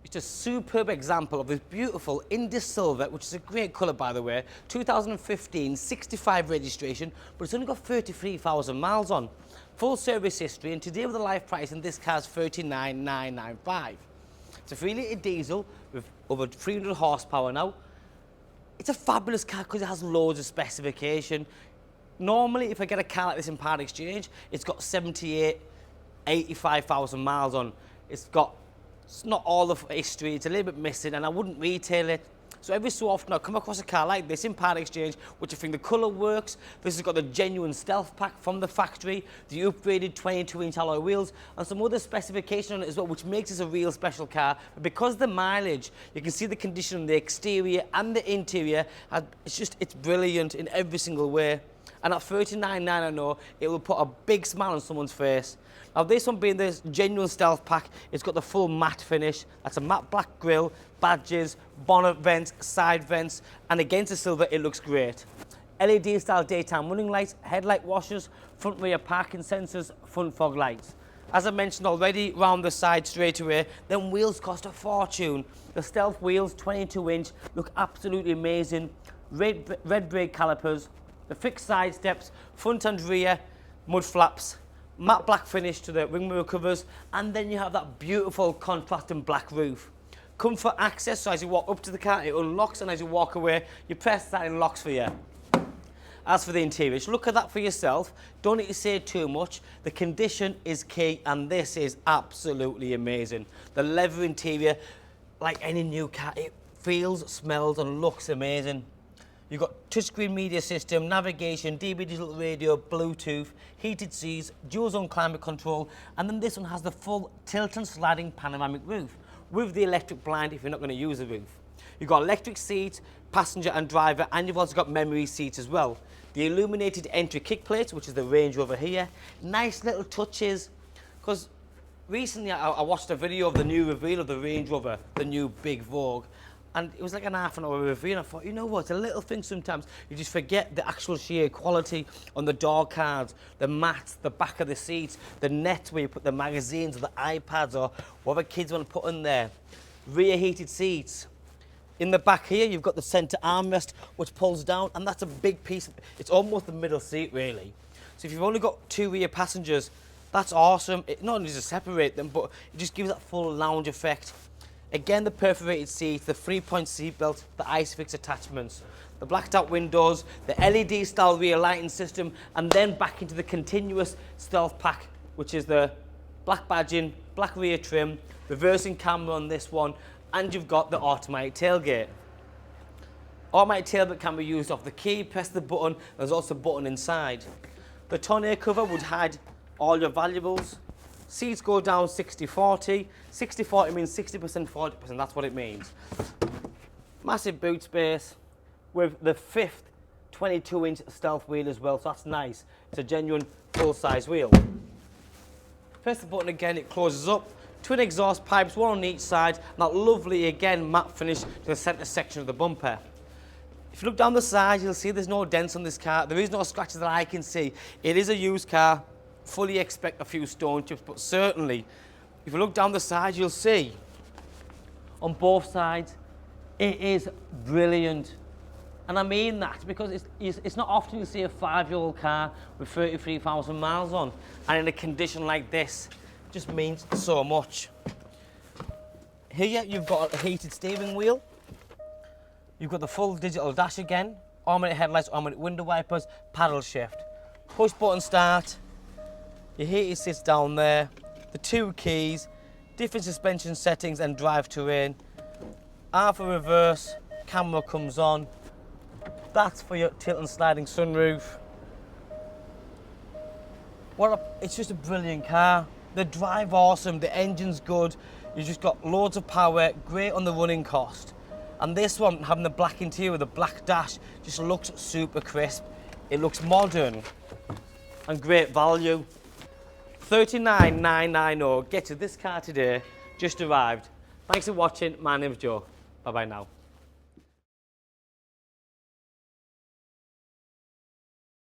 It's a superb example of this beautiful Indus Silver, which is a great colour by the way, 2015, 65 registration, but it's only got 33,000 miles on. Full service history, and today with the live price in this car's 39,995. It's a 3-litre diesel with over 300 horsepower now. It's a fabulous car because it has loads of specification. Normally, if I get a car like this in part exchange, it's got 85,000 miles on. It's not all the history, it's a little bit missing, and I wouldn't retail it. So every so often I come across a car like this in part exchange, which I think the colour works. This has got the genuine Stealth Pack from the factory, the upgraded 22-inch alloy wheels, and some other specification on it as well, which makes this a real special car. But because of the mileage, you can see the condition on the exterior and the interior, it's brilliant in every single way. And at 39,900, I know it will put a big smile on someone's face. Now this one being the genuine Stealth Pack, it's got the full matte finish. That's a matte black grille, badges, bonnet vents, side vents, and against the silver it looks great. LED style daytime running lights, headlight washers, front rear parking sensors, front fog lights. As I mentioned already, round the side straight away, then wheels cost a fortune. The Stealth wheels, 22-inch, look absolutely amazing. Red brake calipers, the fixed side steps, front and rear, mud flaps, matte black finish to the wing mirror covers, and then you have that beautiful contrasting black roof. Comfort access, so as you walk up to the car, it unlocks, and as you walk away, you press that and it locks for you. As for the interior, just look at that for yourself. Don't need to say too much. The condition is key, and this is absolutely amazing. The leather interior, like any new car, it feels, smells, and looks amazing. You've got touchscreen media system, navigation, DB digital radio, Bluetooth, heated seats, dual zone climate control, and then this one has the full tilt and sliding panoramic roof with the electric blind if you're not going to use the roof. You've got electric seats, passenger and driver, and you've also got memory seats as well. The illuminated entry kick plates, which is the Range Rover here, nice little touches, because recently I watched a video of the new reveal of the Range Rover, the new big Vogue. And it was like an half-an-hour review, and I thought, you know what, it's a little thing sometimes. You just forget the actual sheer quality on the door cards, the mats, the back of the seats, the net where you put the magazines or the iPads or whatever kids want to put in there. Rear heated seats. In the back here, you've got the centre armrest, which pulls down, and that's a big piece. It's almost the middle seat, really. So if you've only got 2 rear passengers, that's awesome. It not only does it separate them, but it just gives that full lounge effect. Again, the perforated seats, the 3-point seat belt, the ISOFIX attachments, the blacked out windows, the LED style rear lighting system, and then back into the continuous Stealth Pack, which is the black badging, black rear trim, reversing camera on this one, and you've got the automatic tailgate. Automatic tailgate can be used off the key, press the button, there's also a button inside. The tonneau cover would hide all your valuables. Seats go down 60-40. 60-40 means 60%, 40%, that's what it means. Massive boot space with the 5th 22-inch Stealth wheel as well, so that's nice. It's a genuine full-size wheel. Press the button again, it closes up. Twin exhaust pipes, one on each side, and that lovely, again, matte finish to the centre section of the bumper. If you look down the side, you'll see there's no dents on this car. There is no scratches that I can see. It is a used car. Fully expect a few stone chips, but certainly if you look down the side, you'll see on both sides it is brilliant. And I mean that because it's not often you see a 5-year-old car with 33,000 miles on, and in a condition like this, it just means so much. Here you've got a heated steering wheel, you've got the full digital dash again, automatic headlights, automatic window wipers, paddle shift, push button start. Your heated seats down there, the 2 keys, different suspension settings and drive terrain. R for reverse, camera comes on. That's for your tilt and sliding sunroof. It's just a brilliant car. The drive awesome, the engine's good. You've just got loads of power, great on the running cost. And this one, having the black interior with the black dash, just looks super crisp. It looks modern and great value. 39,990. Get to this car today, just arrived. Thanks for watching. My name's Joe. Bye bye now.